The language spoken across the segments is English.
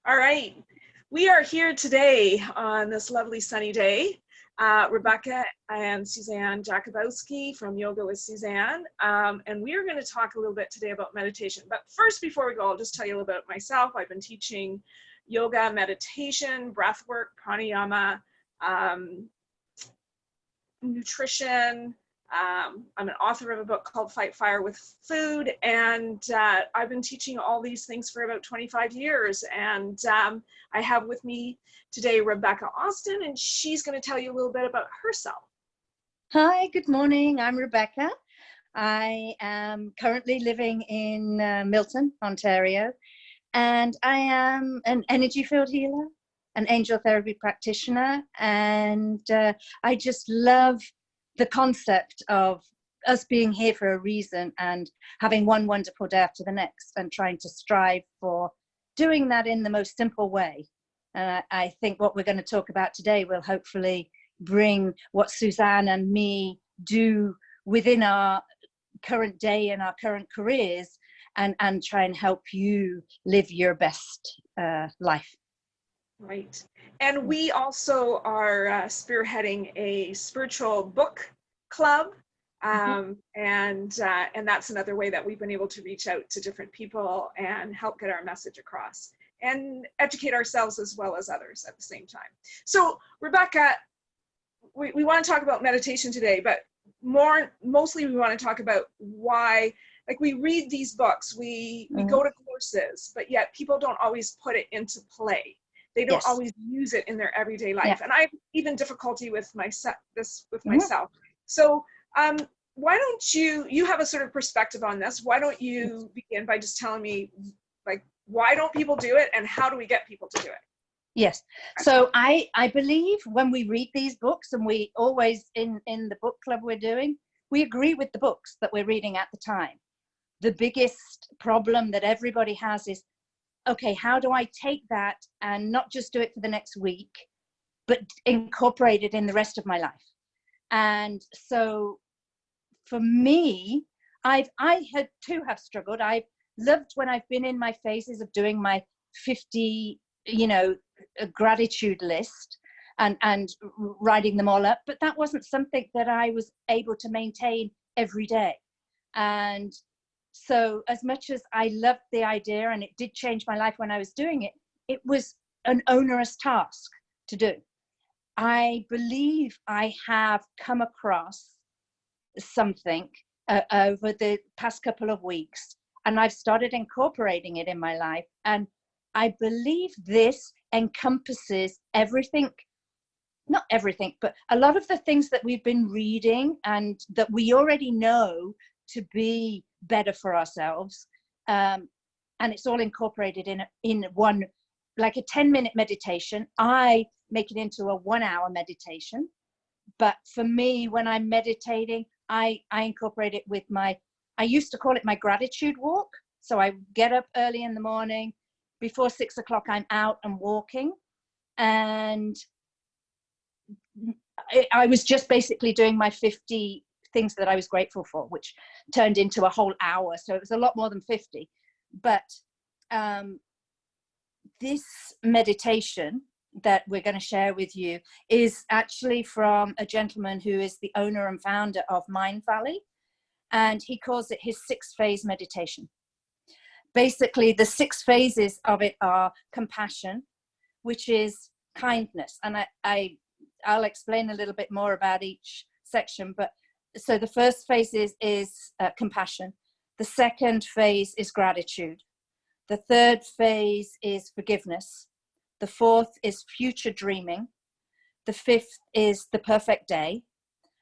All right, we are here today on this lovely sunny day. Rebecca and Susanne Jakubowski from Yoga with Susanne, and we are going to talk a little bit today about meditation. But first, before we go, I'll just tell you a little bit about myself. I've been teaching yoga, meditation, breath work, pranayama, nutrition. I'm an author of a book called Fight Fire with Food, and I've been teaching all these things for about 25 years. And I have with me today Rebecca Austin, and she's going to tell you a little bit about herself. Hi, good morning. I'm Rebecca. I am currently living in Milton, Ontario, and I am an energy field healer, an angel therapy practitioner, and I just love the concept of us being here for a reason and having one wonderful day after the next and trying to strive for doing that in the most simple way. I think what we're going to talk about today will hopefully bring what Susanne and me do within our current day and our current careers and try and help you live your best life. Right. And we also are spearheading a spiritual book club. And that's another way that we've been able to reach out to different people and help get our message across and educate ourselves as well as others at the same time. So Rebecca, we want to talk about meditation today, but mostly we want to talk about why, like, we read these books, we go to courses, but yet people don't always put it into play. They don't always use it in their everyday life. And I have even difficulty with myself. So why don't you have a sort of perspective on this? Why don't you begin by just telling me, like, why don't people do it and how do we get people to do it? Yes. So I believe when we read these books, and we always in the book club we're doing, we agree with the books that we're reading at the time. The biggest problem that everybody has is, okay, how do I take that and not just do it for the next week, but incorporate it in the rest of my life? And so for me, I had to have struggled. I've loved when I've been in my phases of doing my 50, a gratitude list and writing them all up, but that wasn't something that I was able to maintain every day. And so as much as I loved the idea and it did change my life when I was doing it, it was an onerous task to do. I believe I have come across something over the past couple of weeks, and I've started incorporating it in my life. And I believe this encompasses everything, not everything, but a lot of the things that we've been reading and that we already know to be better for ourselves. And it's all incorporated in one, like a 10-minute meditation. I make it into a 1-hour meditation. But for me, when I'm meditating, I incorporate it with I used to call it my gratitude walk. So I get up early in the morning. Before 6 o'clock, I'm out and walking. And I was just basically doing my 50 things that I was grateful for, which turned into a whole hour. So it was a lot more than 50. But this meditation that we're going to share with you is actually from a gentleman who is the owner and founder of Mind Valley. And he calls it his 6-phase meditation. Basically, the 6 phases of it are compassion, which is kindness. And I'll explain a little bit more about each section. But so the first phase is compassion. The second phase is gratitude. The third phase is forgiveness. The fourth is future dreaming. The fifth is the perfect day.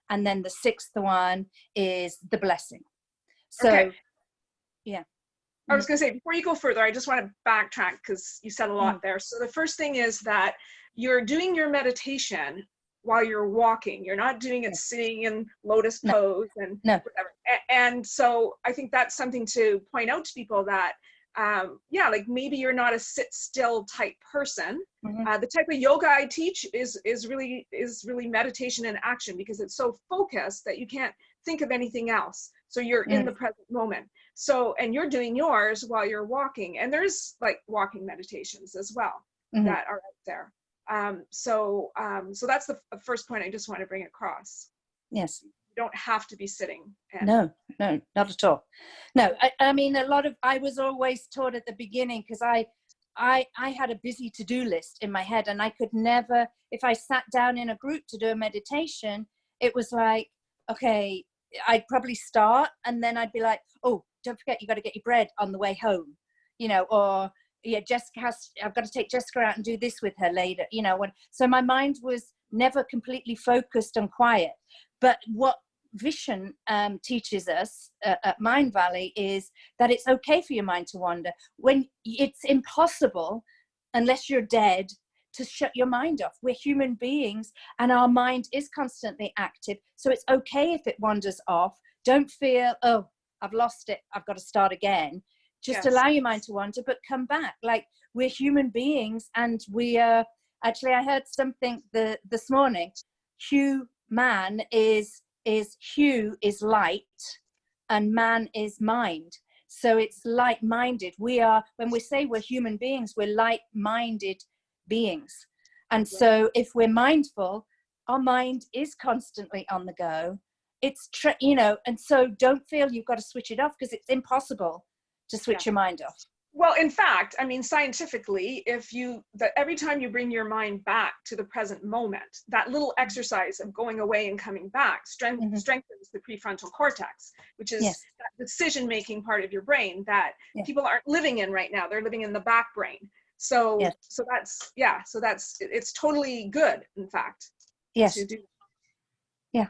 And then the sixth one is the blessing. So, okay. Yeah. I was going to say, before you go further, I just want to backtrack because you said a lot there. So the first thing is that you're doing your meditation while you're walking. You're not doing it sitting in lotus pose and whatever. And so I think that's something to point out to people that, like maybe you're not a sit still type person. The type of yoga I teach is really meditation in action, because it's so focused that you can't think of anything else. So you're in the present moment. So, and you're doing yours while you're walking, and there's like walking meditations as well that are out there. So that's the first point I just want to bring across. Yes. You don't have to be sitting. No, not at all. No, I mean, I was always taught at the beginning, because I had a busy to-do list in my head, and I could never, if I sat down in a group to do a meditation, it was like, okay, I'd probably start, and then I'd be like, oh, don't forget, you got to get your bread on the way home, you know, or yeah, I've got to take Jessica out and do this with her later, you know. So my mind was never completely focused and quiet. But what Vishen teaches us at Mind Valley is that it's okay for your mind to wander. When it's impossible, unless you're dead, to shut your mind off. We're human beings, and our mind is constantly active. So it's okay if it wanders off. Don't feel, oh, I've lost it, I've got to start again. Just allow your mind to wander, but come back. Like, we're human beings, and we are, actually, I heard something this morning. Man is light, and man is mind. So it's like-minded. We are, when we say we're human beings, we're like-minded beings. And so if we're mindful, our mind is constantly on the go. It's you know, and so don't feel you've got to switch it off, because it's impossible to switch your mind off. Well, in fact, I mean, scientifically, every time you bring your mind back to the present moment, that little exercise of going away and coming back strengthens the prefrontal cortex, which is that decision-making part of your brain that people aren't living in right now. They're living in the back brain. So it's totally good, in fact. Yes. To do. Yeah.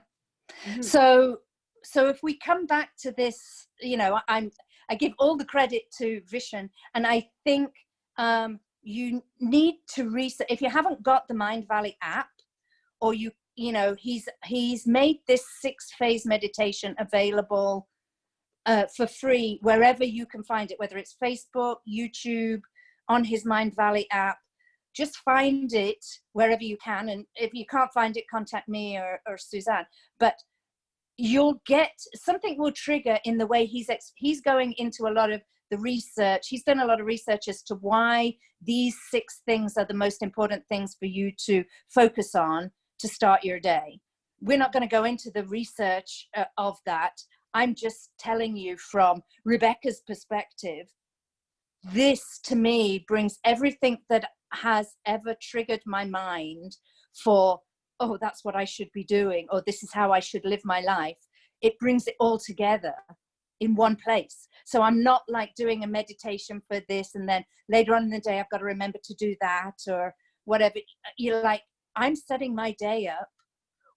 So if we come back to this, you know, I give all the credit to Vishen, and I think you need to research. If you haven't got the Mind Valley app, or you know, he's made this 6-phase meditation available for free wherever you can find it, whether it's Facebook, YouTube, on his Mind Valley app. Just find it wherever you can, and if you can't find it, contact me or Susanne. But you'll get something will trigger in the way he's going into a lot of the research. He's done a lot of research as to why these 6 things are the most important things for you to focus on to start your day. We're not going to go into the research of that. I'm just telling you from Rebecca's perspective. This to me brings everything that has ever triggered my mind for, oh, that's what I should be doing, or this is how I should live my life. It brings it all together in one place. So I'm not like doing a meditation for this, and then later on in the day, I've got to remember to do that or whatever. You're like, I'm setting my day up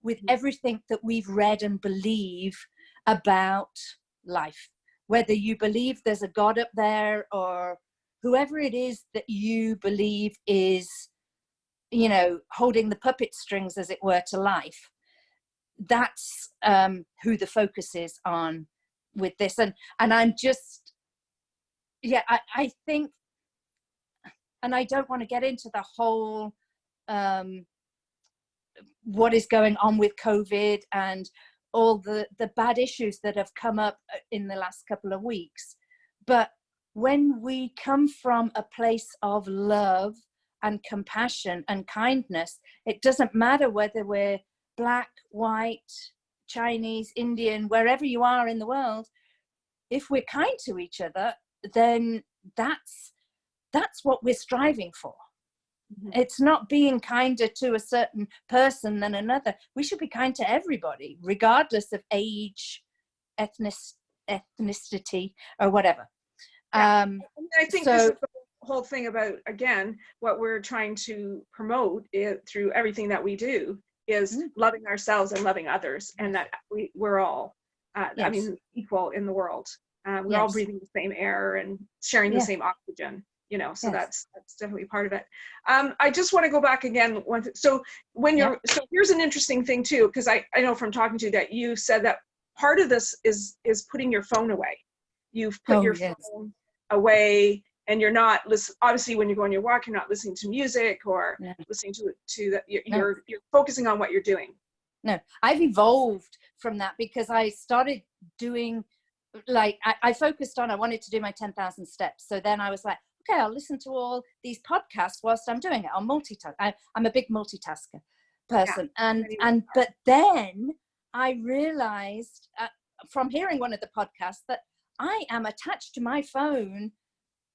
with everything that we've read and believe about life. Whether you believe there's a God up there, or whoever it is that you believe is, you know, holding the puppet strings, as it were, to life. That's who the focus is on with this. And I'm just, I think, and I don't want to get into the whole, what is going on with COVID and all the bad issues that have come up in the last couple of weeks. But when we come from a place of love and compassion and kindness, it doesn't matter whether we're black, white, Chinese, Indian, wherever you are in the world. If we're kind to each other, then that's what we're striving for. It's not being kinder to a certain person than another. We should be kind to everybody, regardless of age, ethnicity, or whatever. I think this is the whole thing about, again, what we're trying to promote through everything that we do is loving ourselves and loving others, and that we're all, I mean, equal in the world. We're all breathing the same air and sharing the same oxygen, you know, so that's definitely part of it. I just want to go back again. So when you're, so here's an interesting thing too, because I know from talking to you that you said that part of this is putting your phone away. You've put your phone away, and you're not obviously when you go on your walk, you're not listening to music or listening to that. You're focusing on what you're doing. No, I've evolved from that, because I started doing, like, I focused on, I wanted to do my 10,000 steps. So then I was like, okay, I'll listen to all these podcasts whilst I'm doing it. I'll multitask. I'm a big multitasker person. But then I realized from hearing one of the podcasts that I am attached to my phone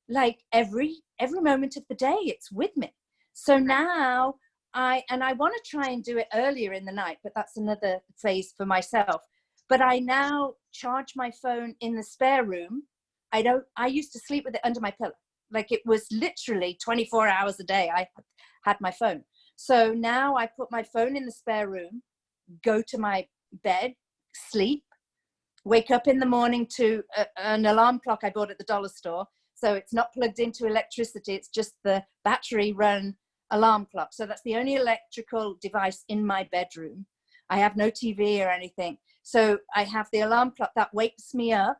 like every moment of the day. It's with me. So now I want to try and do it earlier in the night, but that's another phase for myself. But I now charge my phone in the spare room. I used to sleep with it under my pillow. Like, it was literally 24 hours a day I had my phone. So now I put my phone in the spare room, go to my bed, sleep, wake up in the morning to an alarm clock I bought at the dollar store. So it's not plugged into electricity. It's just the battery run alarm clock. So that's the only electrical device in my bedroom. I have no TV or anything. So I have the alarm clock that wakes me up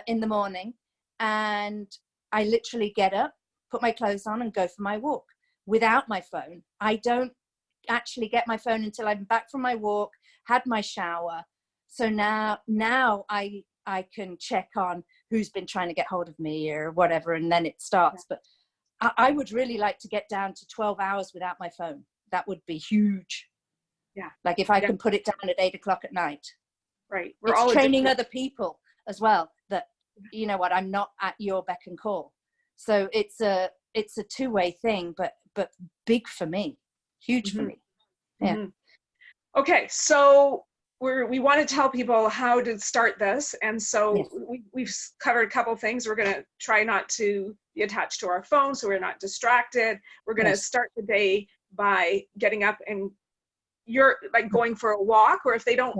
in the morning, and I literally get up, put my clothes on, and go for my walk without my phone. I don't actually get my phone until I'm back from my walk, had my shower. So now I can check on who's been trying to get hold of me or whatever, and then it starts. But I would really like to get down to 12 hours without my phone. That would be huge. Yeah. Like, if I can put it down at 8 o'clock at night. Right. It's training other people as well that, you know what, I'm not at your beck and call. So it's a two-way thing, but big for me, huge for me. Yeah. Okay, so we want to tell people how to start this, and so we've covered a couple things. We're going to try not to be attached to our phone, so we're not distracted. We're going to start the day by getting up, and you're like going for a walk, or if they're not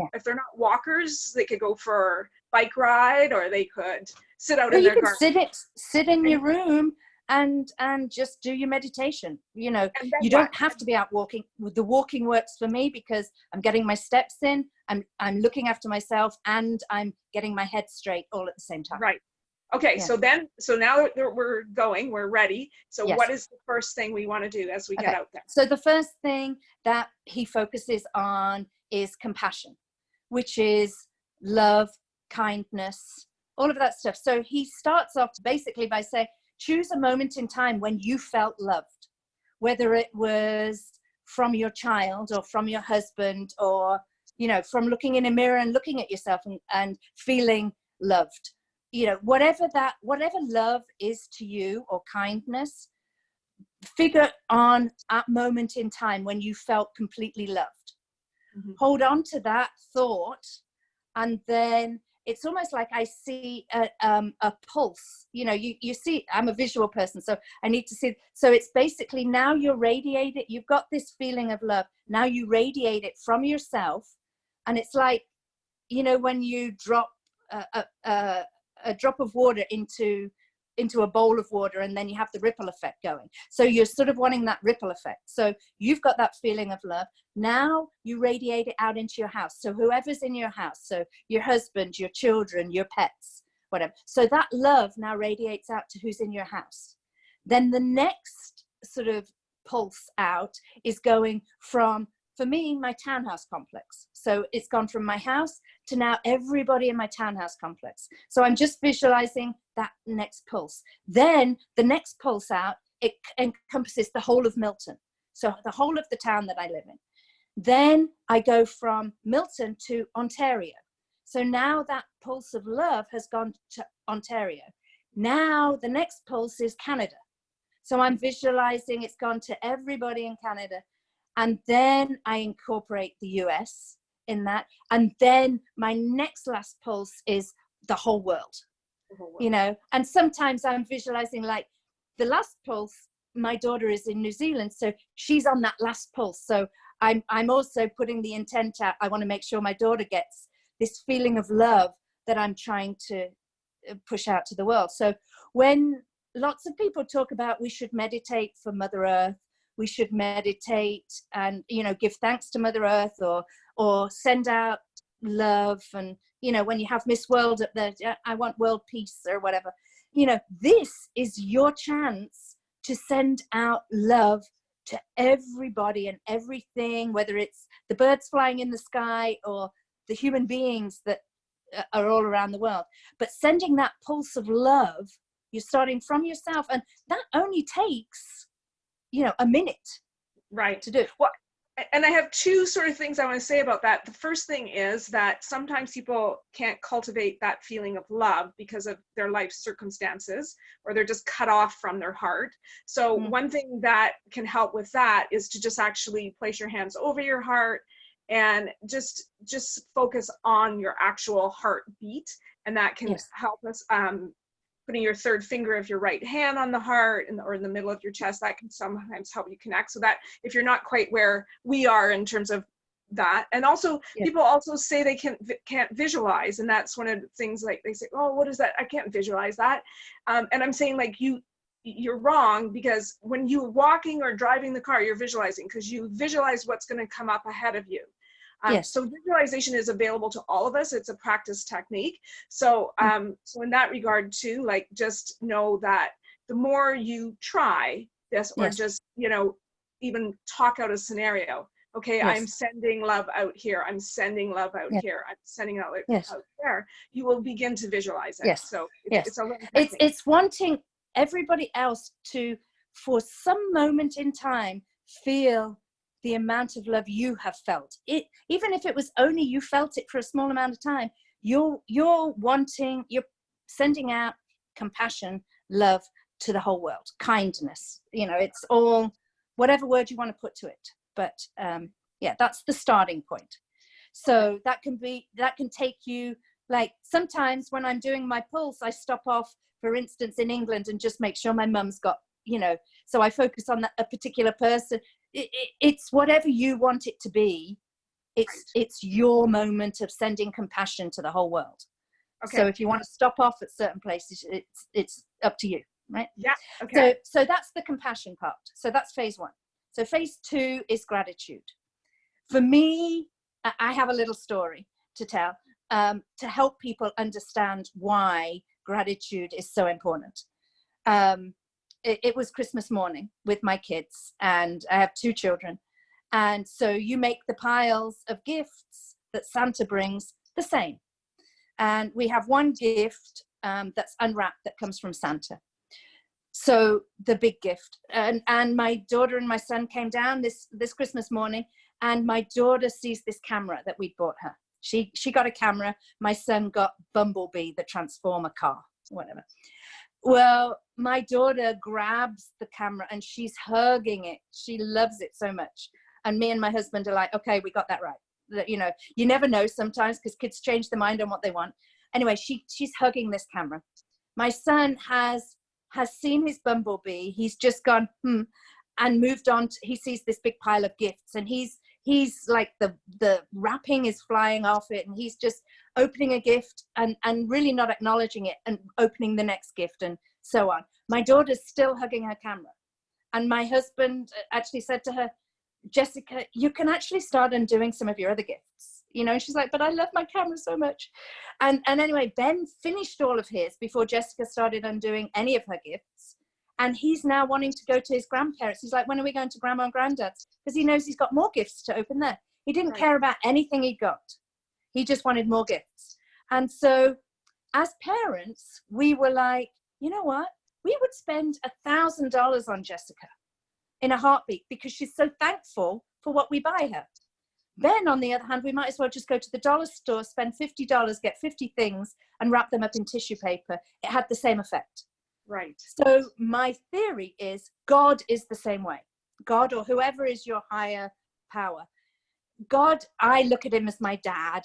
walkers, they could go for a bike ride, or they could sit out in their garden. Sit in your room and just do your meditation. You know, you don't have to be out walking. The walking works for me because I'm getting my steps in, I'm looking after myself, and I'm getting my head straight all at the same time. Right. Okay, so now that we're ready. So what is the first thing we want to do as we get out there? So the first thing that he focuses on is compassion, which is love, kindness, all of that stuff. So he starts off basically by saying, choose a moment in time when you felt loved, whether it was from your child or from your husband, or, you know, from looking in a mirror and looking at yourself and feeling loved. You know, whatever love is to you, or kindness, figure on a moment in time when you felt completely loved. Hold on to that thought, and then it's almost like I see a pulse. You know, you see, I'm a visual person, so I need to see. So it's basically, now you're radiating, you've got this feeling of love. Now you radiate it from yourself, and it's like, you know, when you drop a drop of water into a bowl of water, and then you have the ripple effect going. So you're sort of wanting that ripple effect. So you've got that feeling of love. Now you radiate it out into your house. So whoever's in your house, so your husband, your children, your pets, whatever. So that love now radiates out to who's in your house. Then the next sort of pulse out is going from, for me, my townhouse complex. So it's gone from my house to now everybody in my townhouse complex. So I'm just visualizing that next pulse. Then the next pulse out, it encompasses the whole of Milton. So the whole of the town that I live in. Then I go from Milton to Ontario. So now that pulse of love has gone to Ontario. Now the next pulse is Canada. So I'm visualizing it's gone to everybody in Canada. And then I incorporate the US in that. And then my next last pulse is the whole world, you know. And sometimes I'm visualizing, like, the last pulse, my daughter is in New Zealand, so she's on that last pulse. So I'm also putting the intent out. I want to make sure my daughter gets this feeling of love that I'm trying to push out to the world. So when lots of people talk about we should meditate for Mother Earth, we should meditate and, you know, give thanks to Mother Earth, or send out love. And, you know, when you have Miss World up there, I want world peace or whatever, you know, this is your chance to send out love to everybody and everything, whether it's the birds flying in the sky, or the human beings that are all around the world. But sending that pulse of love, you're starting from yourself, and that only takes, you know, a minute, right, to do. Well, and I have two sort of things I want to say about that. The first thing is that sometimes people can't cultivate that feeling of love because of their life circumstances, or they're just cut off from their heart. So one thing that can help with that is to just actually place your hands over your heart and just focus on your actual heartbeat, and that can help us. Putting your third finger of your right hand on the heart or in the middle of your chest, that can sometimes help you connect, so that if you're not quite where we are in terms of that. And also people also say they can't visualize, and that's one of the things, like they say, oh, what is that? I can't visualize that. And I'm saying, like, you're wrong, because when you're walking or driving the car, you're visualizing, because you visualize what's going to come up ahead of you. So visualization is available to all of us. It's a practice technique. So, so in that regard too, like, just know that the more you try this, or just, you know, even talk out a scenario. Okay, I'm sending love out here. I'm sending love out here. I'm sending out out there. You will begin to visualize it. So it's a little technique. It's wanting everybody else to, for some moment in time, feel the amount of love you have felt. It, even if it was only you felt it for a small amount of time, you're sending out compassion, love to the whole world, kindness. You know, it's all, whatever word you want to put to it. But yeah, that's the starting point. So that can take you, like, sometimes when I'm doing my pulse, I stop off, for instance, in England, and just make sure my mum's got, you know, so I focus on a particular person. It's whatever you want it to be. It's your moment of sending compassion to the whole world. So if you want to stop off at certain places, it's up to you, right? Yeah. Okay. So that's the compassion part. So that's phase one. So phase two is gratitude. For me, I have a little story to tell to help people understand why gratitude is so important. It was Christmas morning with my kids, and I have 2 children. And so you make the piles of gifts that Santa brings the same. And we have one gift that's unwrapped that comes from Santa. So the big gift. And my daughter and my son came down this Christmas morning, and my daughter sees this camera that we bought her. She got a camera. My son got Bumblebee, the Transformer car, whatever. Well, my daughter grabs the camera and she's hugging it. She loves it so much. And me and my husband are like, okay, we got that right. You know, you never know sometimes, because kids change their mind on what they want. Anyway, she's hugging this camera. My son has seen his Bumblebee. He's just gone, and moved on. He sees this big pile of gifts, and he's like, the wrapping is flying off it, and he's just opening a gift and really not acknowledging it, and opening the next gift, and so on. My daughter's still hugging her camera. And my husband actually said to her, Jessica, you can actually start undoing some of your other gifts. You know, she's like, but I love my camera so much. And anyway, Ben finished all of his before Jessica started undoing any of her gifts. And he's now wanting to go to his grandparents. He's like, when are we going to Grandma and Granddad's? Because he knows he's got more gifts to open there. He didn't care about anything he got. He just wanted more gifts. And as parents, we were like, you know what? We would spend $1,000 on Jessica in a heartbeat, because she's so thankful for what we buy her. Ben, on the other hand, we might as well just go to the dollar store, spend $50, get 50 things, and wrap them up in tissue paper. It had the same effect. Right. So my theory is God is the same way. God, or whoever is your higher power. God, I look at him as my dad,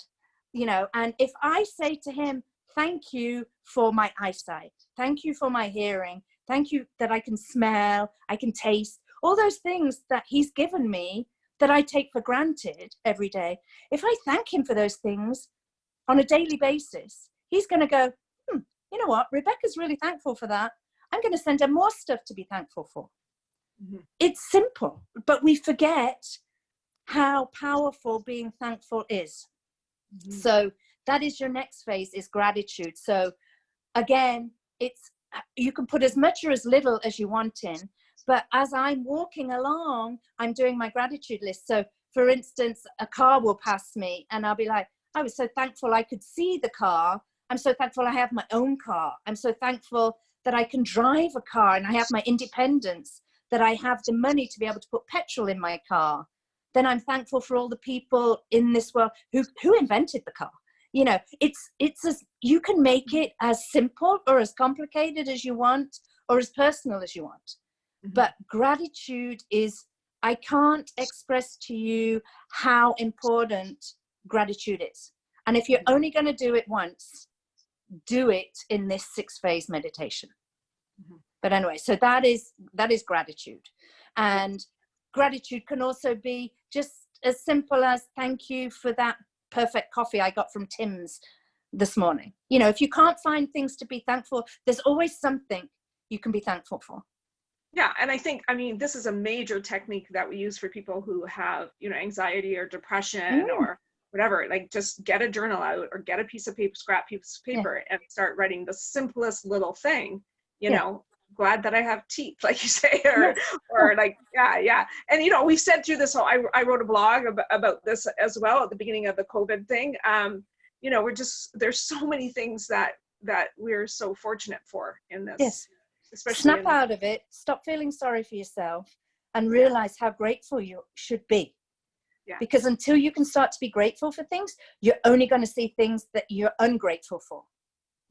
you know, and if I say to him, thank you for my eyesight, thank you for my hearing, thank you that I can smell, I can taste, all those things that he's given me that I take for granted every day. If I thank him for those things on a daily basis, he's going to go, you know what? Rebecca's really thankful for that. I'm going to send her more stuff to be thankful for. Mm-hmm. It's simple, but we forget how powerful being thankful is. Mm-hmm. So that is your next phase, is gratitude. So again, you can put as much or as little as you want in. But as I'm walking along, I'm doing my gratitude list. So for instance, a car will pass me and I'll be like, I was so thankful I could see the car. I'm so thankful I have my own car. I'm so thankful that I can drive a car and I have my independence, that I have the money to be able to put petrol in my car. Then I'm thankful for all the people in this world who invented the car. You know, it's as, you can make it as simple or as complicated as you want, or as personal as you want. But gratitude is, I can't express to you how important gratitude is. And if you're only going to do it once, do it in this 6-phase meditation. But anyway, so that is gratitude. And gratitude can also be just as simple as, thank you for that perfect coffee I got from Tim's this morning. You know, if you can't find things to be thankful, there's always something you can be thankful for. Yeah, and I think, I mean, this is a major technique that we use for people who have, you know, anxiety or depression or whatever. Like, just get a journal out or get a piece of paper, scrap piece of paper, and start writing the simplest little thing, you know, glad that I have teeth, like you say, or like, yeah. And, you know, we said through this whole, I wrote a blog about this as well at the beginning of the COVID thing. You know, there's so many things that we're so fortunate for in this. Yes. Especially snap out of it, stop feeling sorry for yourself, and realize how grateful you should be. Because until you can start to be grateful for things, you're only going to see things that you're ungrateful for.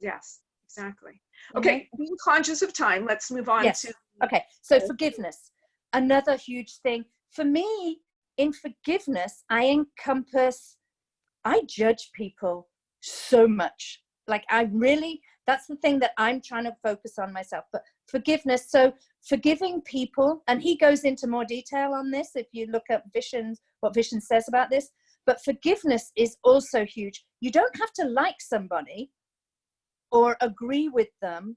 Yes, exactly. Okay, being conscious of time, let's move on to... Okay, so forgiveness, another huge thing. For me, in forgiveness, I judge people so much. Like, that's the thing that I'm trying to focus on myself. But forgiveness, so forgiving people, and he goes into more detail on this if you look at what Vishen says about this. But forgiveness is also huge. You don't have to like somebody or agree with them,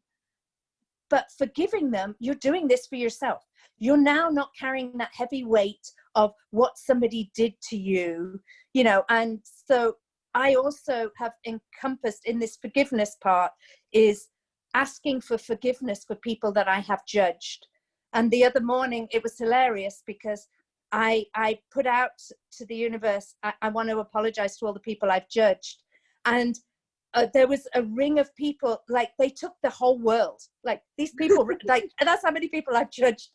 but forgiving them, you're doing this for yourself. You're now not carrying that heavy weight of what somebody did to you, you know. And so I also have encompassed in this forgiveness part is asking for forgiveness for people that I have judged. And the other morning, it was hilarious because I put out to the universe, I want to apologize to all the people I've judged. And there was a ring of people, like they took the whole world. Like these people, like that's how many people I've judged.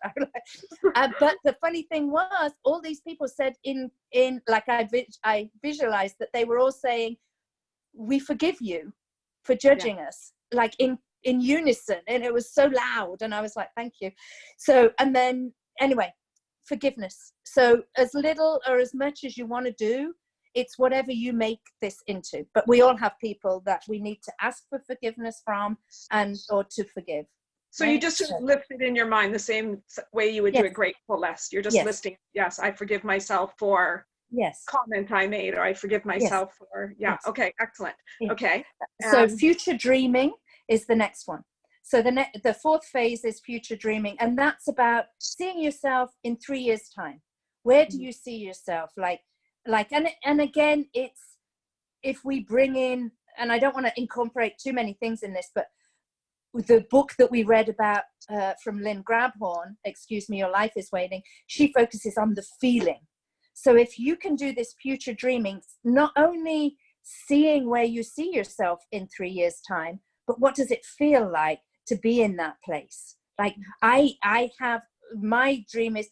But the funny thing was, all these people said in like I visualized that they were all saying, "We forgive you for judging us," like in unison, and it was so loud. And I was like, "Thank you." So, and then anyway, forgiveness. So as little or as much as you want to do. It's whatever you make this into. But we all have people that we need to ask for forgiveness from or to forgive. So you just listed in your mind the same way you would do a grateful list. You're just listing, yes, I forgive myself for comment I made, or I forgive myself for, okay, excellent. Okay. So future dreaming is the next one. So the 4th phase is future dreaming. And that's about seeing yourself in 3 years' time. Where do you see yourself? And again, it's, if we bring in, and I don't want to incorporate too many things in this, but the book that we read about from Lynn Grabhorn, Excuse Me, Your Life is Waiting, she focuses on the feeling. So if you can do this future dreaming, not only seeing where you see yourself in 3 years' time, but what does it feel like to be in that place? Like I have, my dream is,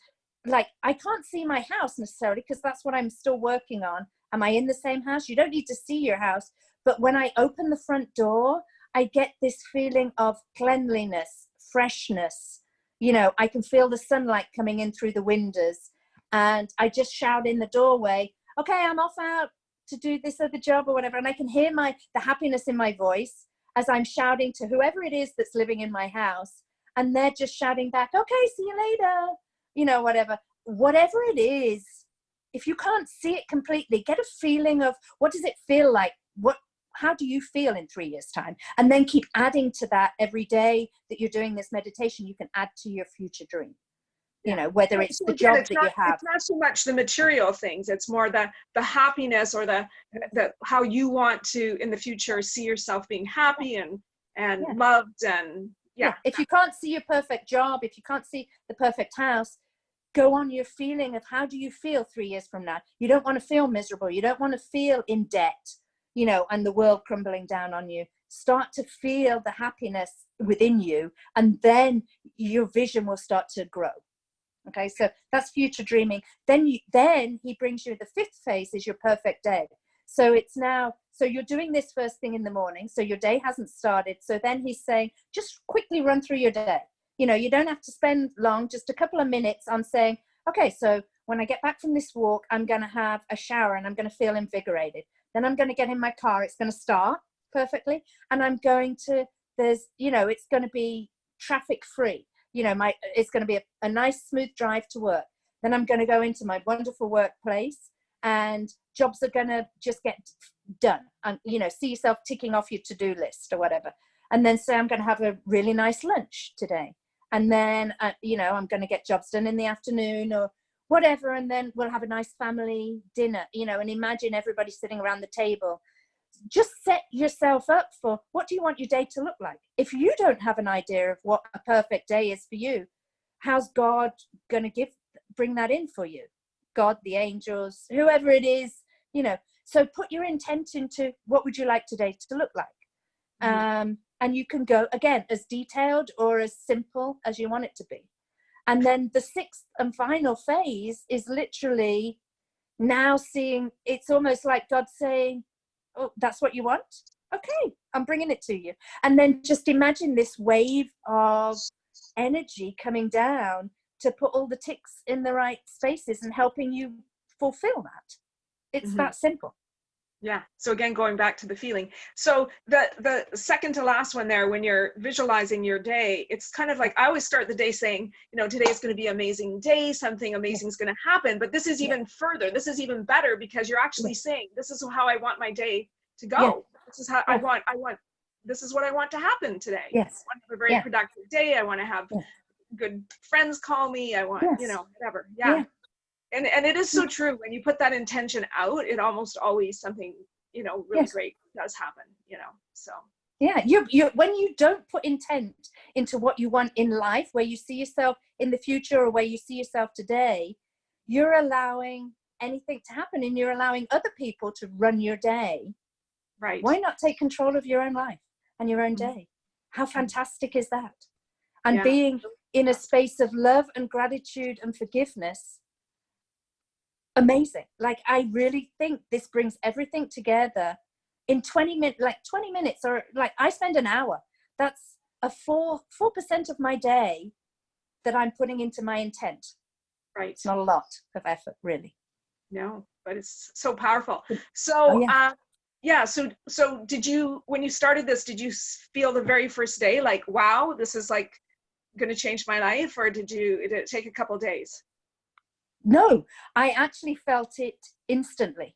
like, I can't see my house necessarily because that's what I'm still working on. Am I in the same house? You don't need to see your house. But when I open the front door, I get this feeling of cleanliness, freshness. You know, I can feel the sunlight coming in through the windows. And I just shout in the doorway, okay, I'm off out to do this other job or whatever. And I can hear the happiness in my voice as I'm shouting to whoever it is that's living in my house. And they're just shouting back, okay, see you later. You know, whatever it is, if you can't see it completely, get a feeling of what does it feel like? How do you feel in 3 years' time? And then keep adding to that every day that you're doing this meditation. You can add to your future dream. You know, whether it's the job that you have. It's not so much the material things. It's more the happiness, or the how you want to in the future see yourself being happy and loved and If you can't see your perfect job, if you can't see the perfect house, go on your feeling of how do you feel 3 years from now. You don't want to feel miserable. You don't want to feel in debt. you know, and the world crumbling down on you. Start to feel the happiness within you, and then your vision will start to grow. Okay, so that's future dreaming. Then he brings you the fifth phase is your perfect day. So it's now, so you're doing this first thing in the morning, so your day hasn't started. So then he's saying, just quickly run through your day. You know, you don't have to spend long, just a couple of minutes on saying, okay, so when I get back from this walk, I'm going to have a shower and I'm going to feel invigorated. Then I'm going to get in my car. It's going to start perfectly. And I'm going to, you know, it's going to be traffic free. You know, it's going to be a nice, smooth drive to work. Then I'm going to go into my wonderful workplace, and jobs are going to just get done. And, you know, see yourself ticking off your to-do list or whatever. And then say, I'm going to have a really nice lunch today. And then, you know, I'm going to get jobs done in the afternoon or whatever. And then we'll have a nice family dinner, you know, and imagine everybody sitting around the table. Just set yourself up for, what do you want your day to look like? If you don't have an idea of what a perfect day is for you, how's God going to bring that in for you? God, the angels, whoever it is, you know. So put your intent into, what would you like today to look like? Mm-hmm. And you can go, again, as detailed or as simple as you want it to be. And then the sixth and final phase is literally now seeing, it's almost like God saying, oh, that's what you want? Okay, I'm bringing it to you. And then just imagine this wave of energy coming down to put all the ticks in the right spaces and helping you fulfill that. It's that simple. Yeah. So again, going back to the feeling. So the second to last one there, when you're visualizing your day, it's kind of like, I always start the day saying, you know, today is going to be an amazing day. Something amazing is going to happen. But this is even further. This is even better, because you're actually saying, this is how I want my day to go. Yeah. This is how I want, this is what I want to happen today. Yes. I want to have a very productive day. I want to have good friends call me. I want, you know, whatever. Yeah. And it is so true. When you put that intention out, it almost always something, you know, really great does happen, you know, so. Yeah, you when you don't put intent into what you want in life, where you see yourself in the future or where you see yourself today, you're allowing anything to happen, and you're allowing other people to run your day. Right. Why not take control of your own life and your own day? How fantastic is that? And being in a space of love and gratitude and forgiveness, amazing. Like, I really think this brings everything together in 20 minutes, like 20 minutes, or like I spend an hour. That's a 4% of my day that I'm putting into my intent. Right. It's not a lot of effort, really. No, but it's so powerful. So, so did you, when you started this, did you feel the very first day like, wow, this is like going to change my life? Or did it take a couple of days? No, I actually felt it instantly.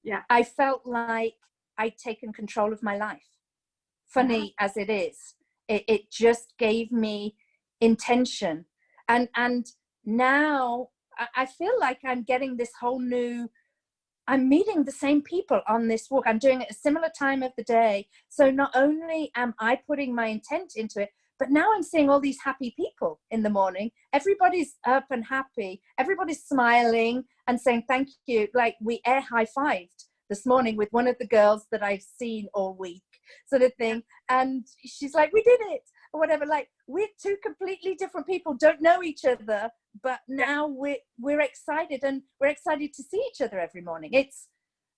Yeah. I felt like I'd taken control of my life. Funny as it is, it just gave me intention. And now I feel like I'm getting this whole new, I'm meeting the same people on this walk. I'm doing it at a similar time of the day. So not only am I putting my intent into it, but now I'm seeing all these happy people in the morning. Everybody's up and happy. Everybody's smiling and saying thank you. Like, we air high-fived this morning with one of the girls that I've seen all week, sort of thing. And she's like, we did it, or whatever. Like, we're two completely different people, don't know each other, but now we're excited, and we're excited to see each other every morning. It's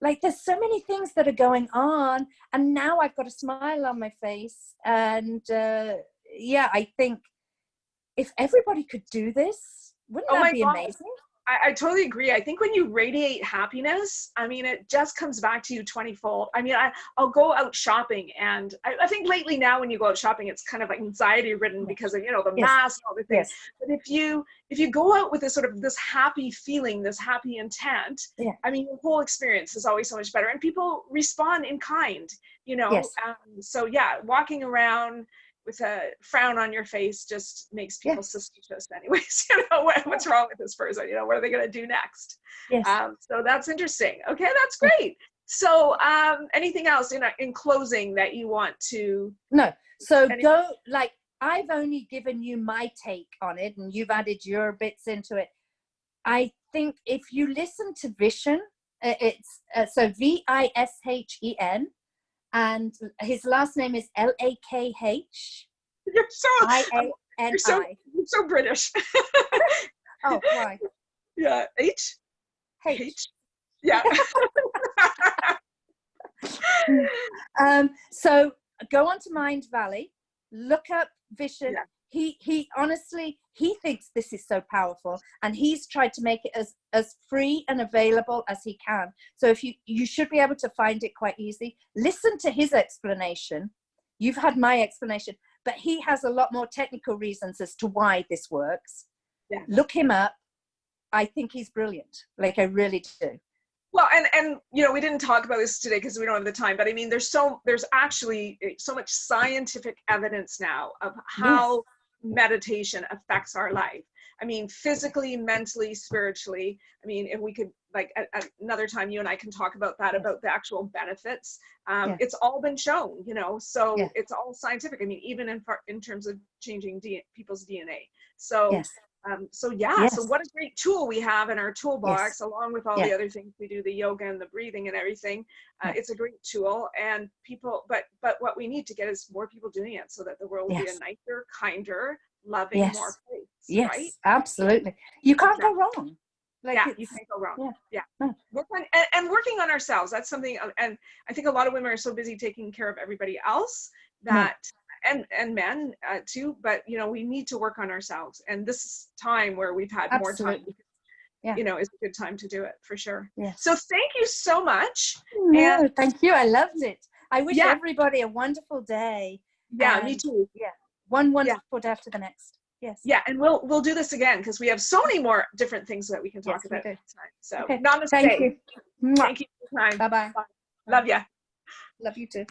like, there's so many things that are going on, and now I've got a smile on my face. And I think if everybody could do this, wouldn't that be amazing? I totally agree. I think when you radiate happiness, I mean, it just comes back to you 20-fold. I mean, I'll go out shopping, and I think lately now when you go out shopping, it's kind of like anxiety ridden because of, you know, the masks and all the things. But if you go out with this sort of this happy feeling, this happy intent, I mean, your whole experience is always so much better, and people respond in kind, you know? So walking around with a frown on your face just makes people suspicious anyways. You know, what's wrong with this person? You know, what are they going to do next? So that's interesting. Okay, that's great. So anything else in closing that you want to? No. So I've only given you my take on it, and you've added your bits into it. I think if you listen to vision It's so Vishen, and his last name is Lakh. You're so IANI. you're so British. Oh, why? Yeah, H. H. Yeah. So go on to Mind Valley, look up Vishen. Yeah. He honestly, he thinks this is so powerful, and he's tried to make it as free and available as he can. So if you should be able to find it quite easy. Listen to his explanation. You've had my explanation, but he has a lot more technical reasons as to why this works. Yeah. Look him up. I think he's brilliant. Like, I really do. Well, and you know, we didn't talk about this today because we don't have the time, but I mean, there's actually so much scientific evidence now of how meditation affects our life. I mean, physically, mentally, spiritually. I mean, if we could, like, at another time, you and I can talk about that, about the actual benefits. It's all been shown, you know, so it's all scientific. I mean, even in terms of changing people's DNA. So, so what a great tool we have in our toolbox, along with all the other things we do, the yoga and the breathing and everything. It's a great tool, and people, but what we need to get is more people doing it, so that the world will be a nicer, kinder, loving, more place, right? Absolutely. You can't go wrong. Like, you can't go wrong. Working on ourselves. That's something, and I think a lot of women are so busy taking care of everybody else that, and men too, but you know, we need to work on ourselves, and this is time where we've had more time, you know, is a good time to do it, for sure. So thank you so much. And thank you. I loved it. I wish everybody a wonderful day. Me too. One wonderful day after the next. And we'll do this again, because we have so many more different things that we can talk about at the time. So namaste. Thank you. Thank you for your time. Bye-bye. Love ya. Love you too.